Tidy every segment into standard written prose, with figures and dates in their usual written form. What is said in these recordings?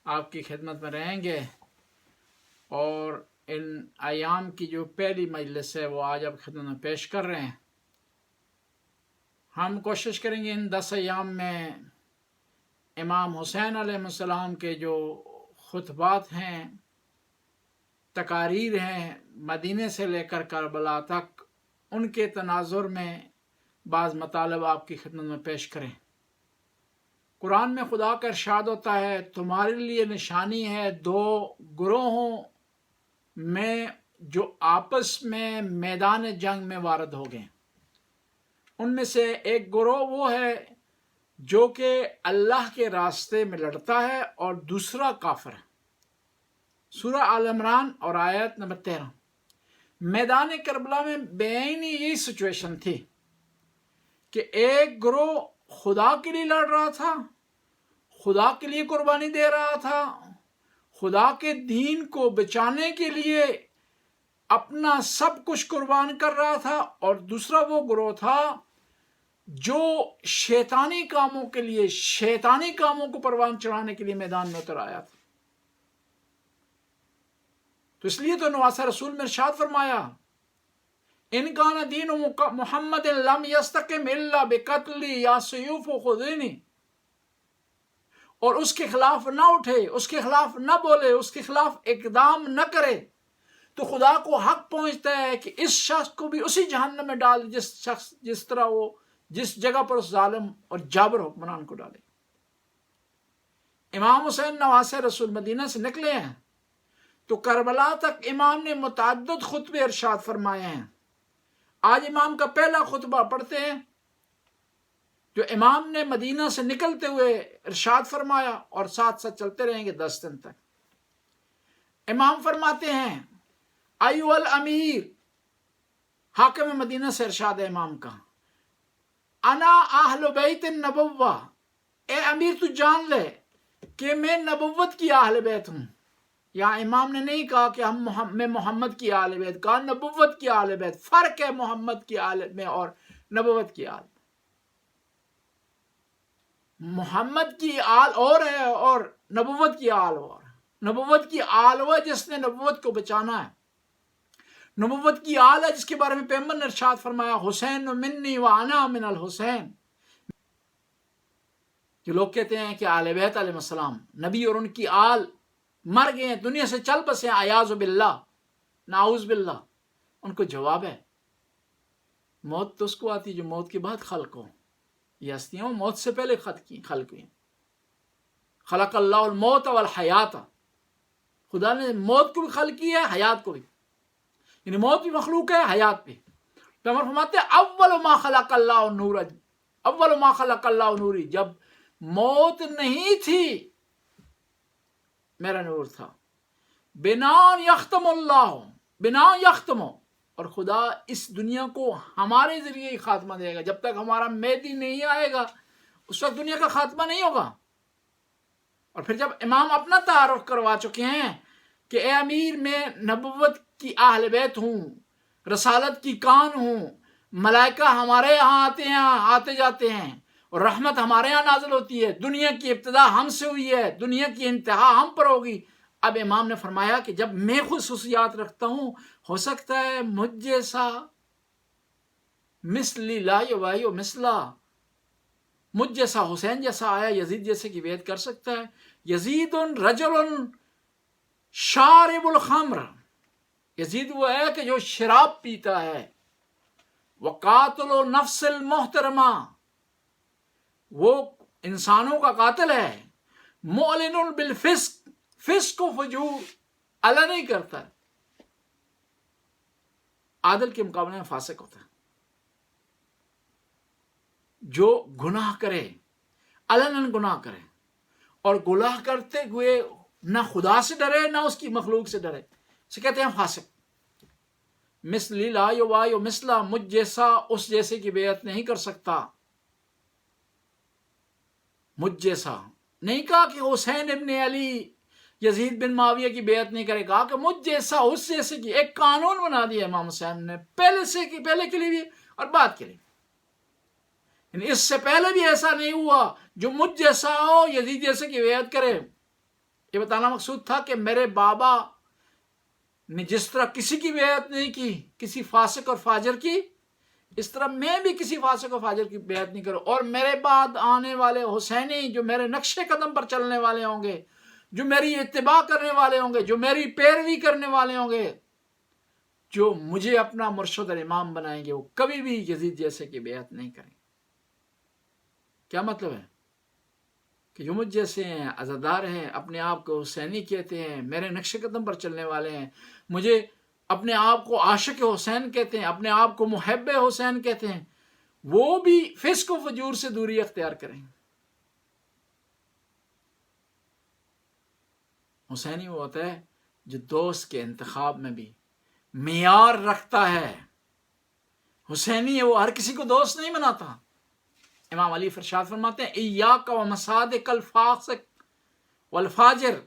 آپ کی خدمت میں رہیں گے، اور ان ایام کی جو پہلی مجلس ہے وہ آج آپ خدمت میں پیش کر رہے ہیں۔ ہم کوشش کریں گے ان 10 ایام میں امام حسین علیہ السلام کے جو خطبات ہیں، تقاریر ہیں، مدینے سے لے کر کربلا تک، ان کے تناظر میں بعض مطالب آپ کی خدمت میں پیش کریں۔ قرآن میں خدا کا ارشاد ہوتا ہے، تمہارے لیے نشانی ہے 2 گروہوں میں جو آپس میں میدان جنگ میں وارد ہو گئے۔ ان میں سے ایک گروہ وہ ہے جو کہ اللہ کے راستے میں لڑتا ہے، اور دوسرا کافر ہے۔ سورہ آل عمران اور آیت نمبر 13۔ میدان کربلا میں بعینی یہی سچویشن تھی کہ ایک گروہ خدا کے لیے لڑ رہا تھا، خدا کے لیے قربانی دے رہا تھا، خدا کے دین کو بچانے کے لیے اپنا سب کچھ قربان کر رہا تھا، اور دوسرا وہ گروہ تھا جو شیطانی کاموں کے لیے، شیطانی کاموں کو پروان چڑھانے کے لیے میدان میں اتر آیا تھا۔ تو اس لیے تو نواسہ رسول میں ارشاد فرمایا، ان کان دین محمد لم یستقم الا بقتل یا سیوف خذینی، اور اس کے خلاف نہ اٹھے، اس کے خلاف نہ بولے، اس کے خلاف اقدام نہ کرے، تو خدا کو حق پہنچتا ہے کہ اس شخص کو بھی اسی جہنم میں ڈال، جس طرح وہ جس جگہ پر اس ظالم اور جابر حکمران کو ڈالے۔ امام حسین نواسہ رسول مدینہ سے نکلے ہیں تو کربلا تک امام نے متعدد خطبے ارشاد فرمائے ہیں۔ آج امام کا پہلا خطبہ پڑھتے ہیں جو امام نے مدینہ سے نکلتے ہوئے ارشاد فرمایا، اور ساتھ ساتھ چلتے رہیں گے 10 دن تک۔ امام فرماتے ہیں، ایھا الامیر، حاکم مدینہ سے ارشاد ہے امام کا، انا اہل بیت النبوہ، اے امیر تو جان لے کہ میں نبوت کی اہل بیت ہوں۔ یہاں امام نے نہیں کہا کہ میں محمد کی اہل بیت، کہا نبوت کی اہل بیت۔ فرق ہے محمد کی اہل میں اور نبوت کی اہل۔ محمد کی آل اور ہے اور نبوت کی آل اور۔ نبوت کی آل وہ ہے جس نے نبوت کو بچانا ہے۔ نبوت کی آل ہے جس کے بارے میں پیغمبر نے ارشاد فرمایا، حسین منی وانا من الحسین۔ جو لوگ کہتے ہیں کہ آل بیت علیہ السلام، نبی اور ان کی آل مر گئے ہیں، دنیا سے چل بسے ہیں، اعاذ باللہ، نعوذ باللہ، ان کو جواب ہے، موت تو اس کو آتی جو موت کے بعد خلق ہو۔ یہ ہستیاں موت سے پہلے خلق ہوئی۔ خلق اللہ الموت والحیات، خدا نے موت کو بھی خلق کیا ہے، حیات کو بھی، یعنی موت بھی مخلوق ہے، حیات بھی۔ پیغمبر فرماتے ہیں، اول ما خلق اللہ النور، اول ما خلق اللہ نوری، جب موت نہیں تھی میرا نور تھا۔ بنا یختم اللہ، بنا یختم، اور خدا اس دنیا کو ہمارے ذریعے ہی خاتمہ دے گا۔ جب تک ہمارا مہدی نہیں آئے گا اس وقت دنیا کا خاتمہ نہیں ہوگا۔ اور پھر جب امام اپنا تعارف کروا چکے ہیں کہ اے امیر، میں نبوت کی اہل بیت ہوں، رسالت کی کان ہوں، ملائکہ ہمارے یہاں آتے جاتے ہیں، اور رحمت ہمارے یہاں نازل ہوتی ہے، دنیا کی ابتدا ہم سے ہوئی ہے، دنیا کی انتہا ہم پر ہوگی۔ اب امام نے فرمایا کہ جب میں خصوصیات رکھتا ہوں، ہو سکتا ہے مجھ جیسا، مثلی لا یبایع مثلا، مجھ جیسا، حسین جیسا آیا، یزید جیسے کی بیعت کر سکتا ہے۔ یزید رجل شارب الخمر، یزید وہ ہے کہ جو شراب پیتا ہے۔ وقاتل نفس المحترمہ، وہ انسانوں کا قاتل ہے۔ معلن بالفسق، فسق و فجور اعلی نہیں کرتا، عادل کے مقابلے میں فاسق ہوتا ہے۔ جو گناہ کرے، علناً گناہ کرے، اور گناہ کرتے ہوئے نہ خدا سے ڈرے نہ اس کی مخلوق سے ڈرے، اسے کہتے ہیں فاسق۔ مثلی لا یبایع مثلا، مجھ جیسا اس جیسے کی بیعت نہیں کر سکتا۔ مجھ جیسا نہیں کہا کہ حسین ابن علی، یزید بن معاویہ کی بیعت نہیں کرے، کہا کہ مجھ جیسا اس جیسے کی۔ ایک قانون بنا دیا امام حسین نے، پہلے کے لیے بھی اور بعد کے لیے، یعنی اس سے پہلے بھی ایسا نہیں ہوا جو مجھ جیسا ہو یزید جیسے کی بیعت کرے۔ یہ بتانا مقصود تھا کہ میرے بابا نے جس طرح کسی کی بیعت نہیں کی کسی فاسق اور فاجر کی، اس طرح میں بھی کسی فاسق و فاجر کی بیعت نہیں کروں، اور میرے بعد آنے والے حسینی جو میرے نقش قدم پر چلنے والے ہوں گے، جو میری اتباع کرنے والے ہوں گے، جو میری پیروی کرنے والے ہوں گے، جو مجھے اپنا مرشد اور امام بنائیں گے، وہ کبھی بھی یزید جیسے کی بیعت نہیں کریں گے۔ کیا مطلب ہے؟ کہ جو مجھ جیسے ہیں، عزادار ہیں، اپنے آپ کو حسینی کہتے ہیں، میرے نقش قدم پر چلنے والے ہیں، مجھے اپنے آپ کو عاشق حسین کہتے ہیں، اپنے آپ کو محب حسین کہتے ہیں، وہ بھی فسق و فجور سے دوری اختیار کریں۔ حسینی وہ ہوتا ہے جو دوست کے انتخاب میں بھی معیار رکھتا ہے۔ حسینی ہے وہ ہر کسی کو دوست نہیں بناتا۔ امام علی ارشاد فرماتے ہیں ایاک و مصادق الفاسق والفاجر،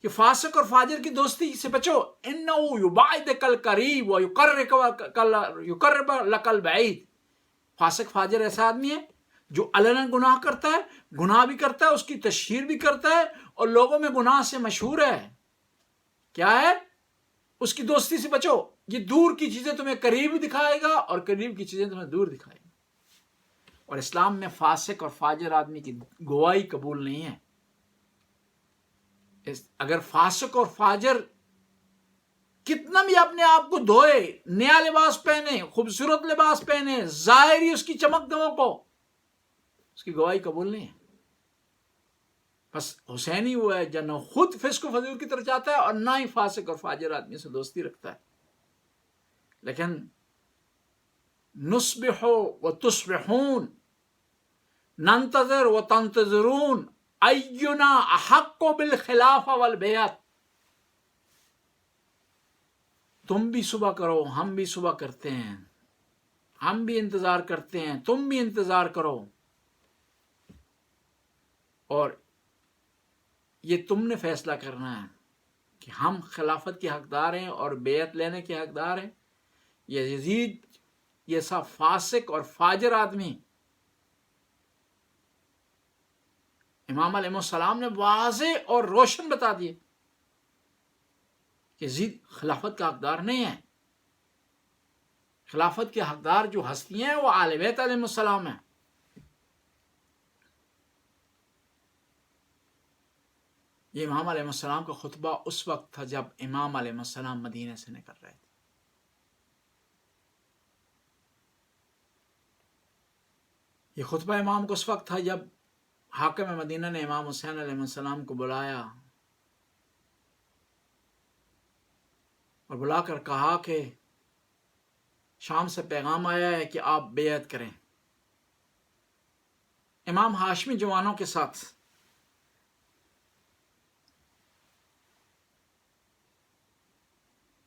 کہ فاسق اور فاجر کی دوستی سے بچو، انہ یبعدک القریب و یقرب لک البعید۔ فاسق فاجر ایسا آدمی ہے جو علنا گناہ کرتا ہے، گناہ بھی کرتا ہے، اس کی تشہیر بھی کرتا ہے، اور لوگوں میں گناہ سے مشہور ہے۔ کیا ہے؟ اس کی دوستی سے بچو، یہ دور کی چیزیں تمہیں قریب دکھائے گا اور قریب کی چیزیں تمہیں دور دکھائے گا۔ اور اسلام میں فاسق اور فاجر آدمی کی گواہی قبول نہیں ہے۔ اگر فاسق اور فاجر کتنا بھی اپنے آپ کو دھوئے، نیا لباس پہنے، خوبصورت لباس پہنے، ظاہری اس کی چمک دمک کو، اس کی گواہی قبول نہیں ہے۔ بس حسینی وہ ہے جو نہ خود فسق و فجور کی طرف جاتا ہے اور نہ ہی فاسق اور فاجر آدمی سے دوستی رکھتا ہے۔ لیکن نصبح و تصبحون، ننتظر و تنتظرون، اینا احق بالخلافہ والبیعت۔ تم بھی صبح کرو، ہم بھی صبح کرتے ہیں، ہم بھی انتظار کرتے ہیں، تم بھی انتظار کرو، اور یہ تم نے فیصلہ کرنا ہے کہ ہم خلافت کے حقدار ہیں اور بیعت لینے کے حقدار ہیں، یا یزید یہ سب فاسق اور فاجر آدمی۔ امام علیہ السلام نے واضح اور روشن بتا دیے کہ یزید خلافت کا حقدار نہیں ہے۔ خلافت کے حقدار جو ہستیاں ہیں وہ اہل بیت علیہ السلام ہیں۔ یہ امام علیہ السلام کا خطبہ اس وقت تھا جب امام علیہ السلام مدینہ سے نکل رہے تھے۔ یہ خطبہ امام کو اس وقت تھا جب حاکم مدینہ نے امام حسین علیہ السلام کو بلایا اور بلا کر کہا کہ شام سے پیغام آیا ہے کہ آپ بیعت کریں۔ امام ہاشمی جوانوں کے ساتھ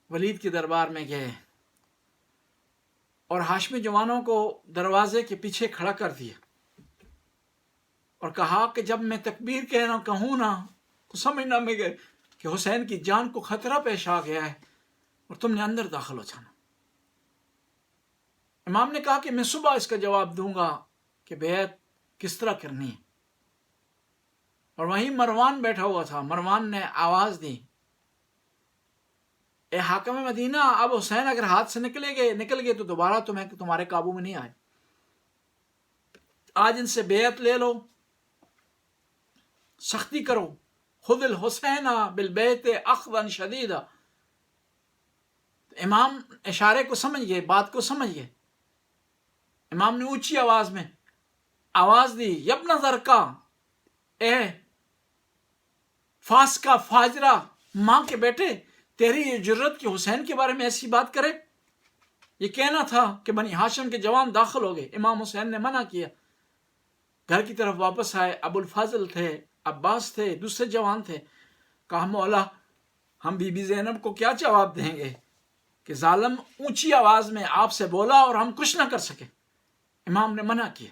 ولید کے دربار میں گئے اور ہاشمی جوانوں کو دروازے کے پیچھے کھڑا کر دیا اور کہا کہ جب میں تکبیر کہوں نا تو سمجھنا میں گئے کہ حسین کی جان کو خطرہ پیش آ گیا ہے اور تم نے اندر داخل ہو جانا۔ امام نے کہا کہ میں صبح اس کا جواب دوں گا کہ بیعت کس طرح کرنی ہے، اور وہیں مروان بیٹھا ہوا تھا۔ مروان نے آواز دی اے حاکم مدینہ، اب حسین اگر ہاتھ سے نکل گئے تو دوبارہ تمہارے قابو میں نہیں آئے، آج ان سے بیعت لے لو، سختی کرو، خذ الحسین بالبیت اخذا شدیدا۔ امام اشارے کو سمجھ گئے، بات کو سمجھ گئے۔ امام نے اونچی آواز میں آواز دی یبن زرکا، اے فاسقہ فاجرہ ماں کے بیٹے، تیری یہ جرت کہ حسین کے بارے میں ایسی بات کرے؟ یہ کہنا تھا کہ بنی ہاشم کے جوان داخل ہو گئے، امام حسین نے منع کیا۔ گھر کی طرف واپس آئے، ابو الفضل تھے، عباس تھے، دوسرے جوان تھے۔ کہا مولا ہم بی بی زینب کو کیا جواب دیں گے کہ ظالم اونچی آواز میں آپ سے بولا اور ہم کچھ نہ کر سکے۔ امام نے منع کیا،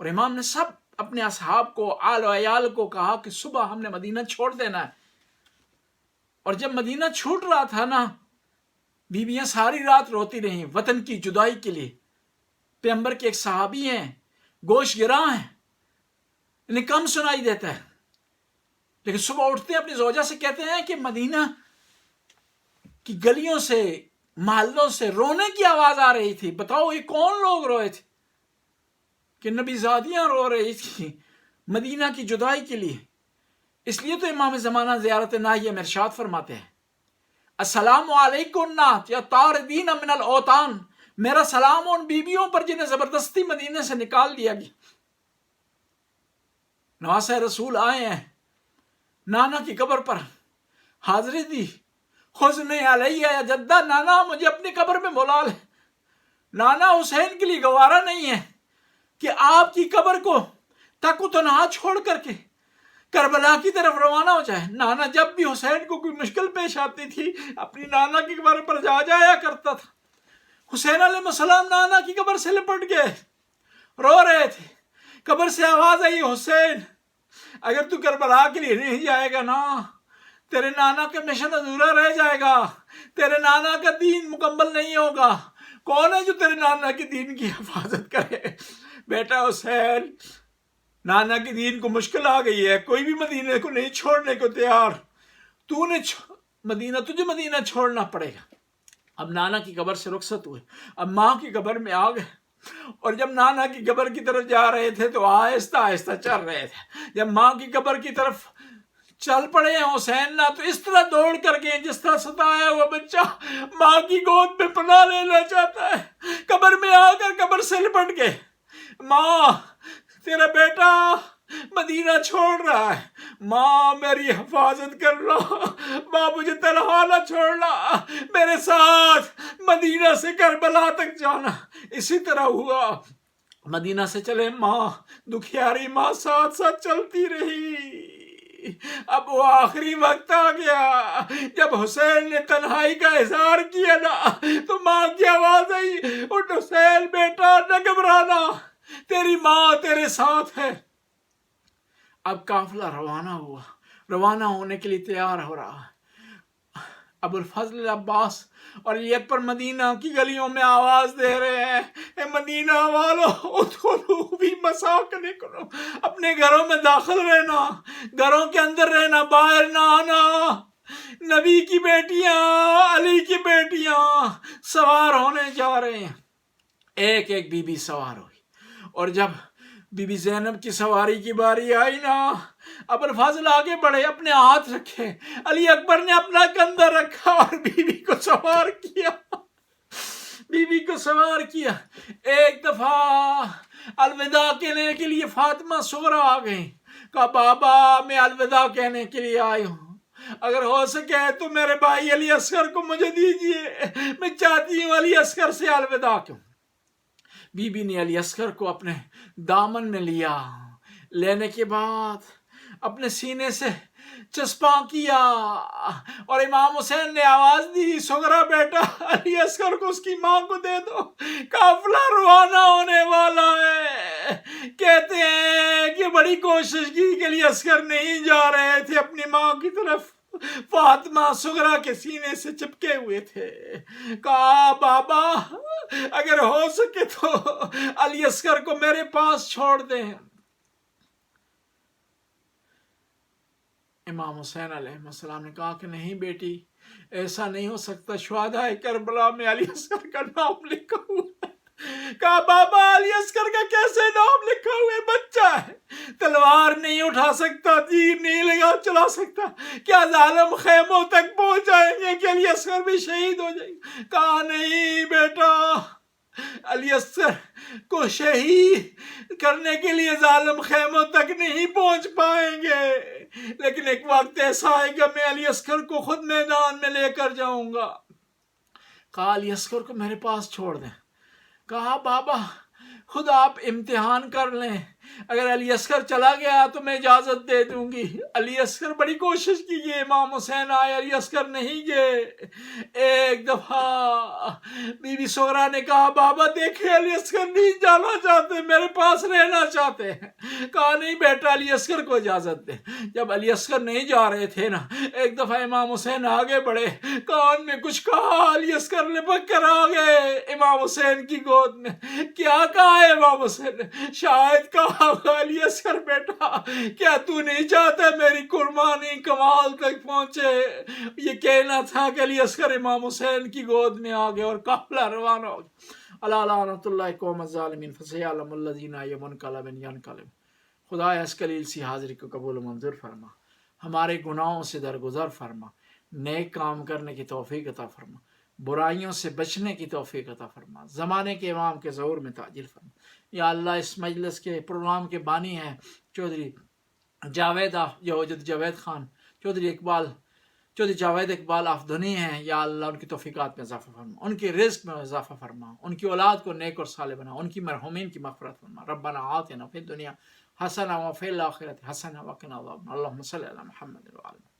اور امام نے سب اپنے اصحاب کو، آل و عیال کو کہا کہ صبح ہم نے مدینہ چھوڑ دینا ہے۔ اور جب مدینہ چھوٹ رہا تھا نا، بیویاں ساری رات روتی رہیں وطن کی جدائی کے لیے۔ پیغمبر کے ایک صحابی ہیں، گوش گراں ہیں، انہیں کم سنائی دیتا ہے، لیکن صبح اٹھتے ہیں اپنی زوجہ سے کہتے ہیں کہ مدینہ کی گلیوں سے محلوں سے رونے کی آواز آ رہی تھی. بتاؤ یہ کون لوگ روئے تھے؟ کہ نبی زادیاں رو رہی تھی مدینہ کی جدائی کے لیے. اس لیے تو امام زمانہ زیارت ناحیہ میں ارشاد فرماتے ہیں السلام علیکم یا طاردین من الاوطان، میرا سلام ان بیویوں پر جنہیں زبردستی مدینے سے نکال دیا گیا. نواسہ رسول آئے ہیں، نانا کی قبر پر حاضری دی. حزن علیہ یا جدہ، نانا مجھے اپنی قبر میں بلا لے. نانا حسین کے لیے گوارا نہیں ہے کہ آپ کی قبر کو تک و تنہا چھوڑ کر کے کربلا کی طرف روانہ ہو جائے. نانا جب بھی حسین کو کوئی مشکل پیش آتی تھی اپنی نانا کی قبر پر جایا کرتا تھا. حسین علیہ السلام نانا کی قبر سے لپٹ گئے، رو رہے تھے. قبر سے آواز آئی حسین اگر تو کربلا کے لیے نہیں جائے گا نا تیرے نانا کا مشن ادھورا رہ جائے گا، تیرے نانا کا دین مکمل نہیں ہوگا. کون ہے جو تیرے نانا کے دین کی حفاظت کرے؟ بیٹا حسین نانا کے دین کو مشکل آ گئی ہے، کوئی بھی مدینہ کو نہیں چھوڑنے کو تیار. تو نے تجھے مدینہ چھوڑنا پڑے گا. اب نانا کی قبر سے رخصت ہوئے، اب ماں کی قبر میں آ گئے. اور جب نانا کی قبر کی طرف جا رہے تھے تو آہستہ آہستہ چل رہے تھے. جب ماں کی قبر کی طرف چل پڑے ہیں حسین نہ تو اس طرح دوڑ کر گئے جس طرح ستایا ہوا بچہ ماں کی گود میں پناہ لینا چاہتا ہے. قبر میں آ کر قبر سے لپٹ گئے. ماں تیرا بیٹا مدینہ چھوڑ رہا ہے، ماں میری حفاظت کر لو، ماں مجھے تنہا نہ چھوڑنا، میرے ساتھ مدینہ سے کربلا تک جانا. اسی طرح ہوا، مدینہ سے چلے ماں، دکھیاری ماں ساتھ ساتھ چلتی رہی. اب وہ آخری وقت آ گیا جب حسین نے تنہائی کا اظہار کیا نا تو ماں کی آواز آئی اٹھ حسین بیٹا نہ گھبرانا، تیری ماں تیرے ساتھ ہے. اب قافلہ روانہ ہوا، روانہ ہونے کے لیے تیار ہو رہا. ابو الفضل عباس اور یہ پر مدینہ کی گلیوں میں آواز دے رہے ہیں اے مدینہ والو ادخلوا فی مساکنکم، اپنے گھروں میں داخل رہنا، گھروں کے اندر رہنا، باہر نہ آنا. نبی کی بیٹیاں، علی کی بیٹیاں سوار ہونے جا رہے ہیں. ایک ایک بی بی سوار ہوئی اور جب بی بی زینب کی سواری کی باری آئی نا ابو الفضل آگے بڑھے، اپنے ہاتھ رکھے، علی اکبر نے اپنا کندھا رکھا اور بی بی کو سوار کیا. بی بی کو سوار کیا. ایک دفعہ الوداع کہنے کے لیے فاطمہ صغرا آ گئی. کہا بابا میں الوداع کہنے کے لیے آئی ہوں، اگر ہو سکے تو میرے بھائی علی اصغر کو مجھے دیجئے، میں چاہتی ہوں علی اصغر سے الوداع کہوں. بی بی نے علی اصغر کو اپنے دامن میں لیا، لینے کے بعد اپنے سینے سے چسپاں کیا اور امام حسین نے آواز دی صغرا بیٹا علی اصغر کو اس کی ماں کو دے دو، قافلہ روانہ ہونے والا ہے. کہتے ہیں کہ بڑی کوشش کی کہ علی اصغر نہیں جا رہے تھے اپنی ماں کی طرف، فاطمہ صغرا کے سینے سے چپکے ہوئے تھے. کہا بابا اگر ہو سکے تو علی اصغر کو میرے پاس چھوڑ دیں. امام حسین علیہ السلام نے کہا کہ نہیں بیٹی ایسا نہیں ہو سکتا، شہداء کربلا میں علی اصغر کا نام لکھا ہوا ہے. کہا بابا علی اصغر کا کیسے نام لکھا ہوا ہے؟ بچہ ہے، تلوار نہیں اٹھا سکتا، تیر نہیں لگا چلا سکتا، کیا ظالم خیموں تک پہنچ جائیں گے کہ علی اصغر بھی شہید ہو جائیں گے؟ کہا نہیں بیٹا، علی اصغر کو شہید کرنے کے لیے ظالم خیموں تک نہیں پہنچ پائیں گے، لیکن ایک وقت ایسا آئے گا میں علی اصغر کو خود میدان میں لے کر جاؤں گا. کہا علی اصغر کو میرے پاس چھوڑ دیں. کہا بابا خود آپ امتحان کر لیں، اگر علی اصغر چلا گیا تو میں اجازت دے دوں گی. علی اصغر بڑی کوشش کی گئی، امام حسین آئے، علی اصغر نہیں گئے. ایک دفعہ بی بی صغرا نے کہا بابا دیکھیں علی اصغر نہیں جانا چاہتے، میرے پاس رہنا چاہتے ہیں. کہا نہیں بیٹا علی اصغر کو اجازت دے. جب علی اصغر نہیں جا رہے تھے نا ایک دفعہ امام حسین آگے بڑھے، کان میں کچھ کہا، علی اصغر لپک کر آ گئے امام حسین کی گود میں. کیا کہا ہے امام حسین نے؟ شاید کہا علی اصغر بیٹا کیا تو نہیں چاہتا میری قربانی کمال تک پہنچے؟ یہ کہنا تھا کہ علی اصغر امام حسین کی گود میں آ گئے اور قافلہ روانہ ہو گیا۔ اللہ لعنت اللہ قوم الظالمین فسیعلم الذین ینقلب ینقلب۔ خدا اس قلیل سی حاضری کو قبول و منظور فرما، ہمارے گناہوں سے درگزر فرما، نیک کام کرنے کی توفیق عطا فرما، برائیوں سے بچنے کی توفیق عطا فرما، زمانے کے امام کے ظہور میں تعجیل فرما۔ یا اللہ اس مجلس کے پروگرام کے بانی ہیں چودھری جاوید خان، چودھری جاوید اقبال آفدنی ہیں، یا اللہ ان کی توفیقات میں اضافہ فرما، ان کے رزق میں اضافہ فرما، ان کی اولاد کو نیک اور صالح بنا، ان کی مرحومین کی مغفرت فرما۔ ربنا آتنا فی الدنیا حسنہ وفی الآخرۃ حسنہ وقنا عذاب النار۔ اللہم صلی علی محمد وعلی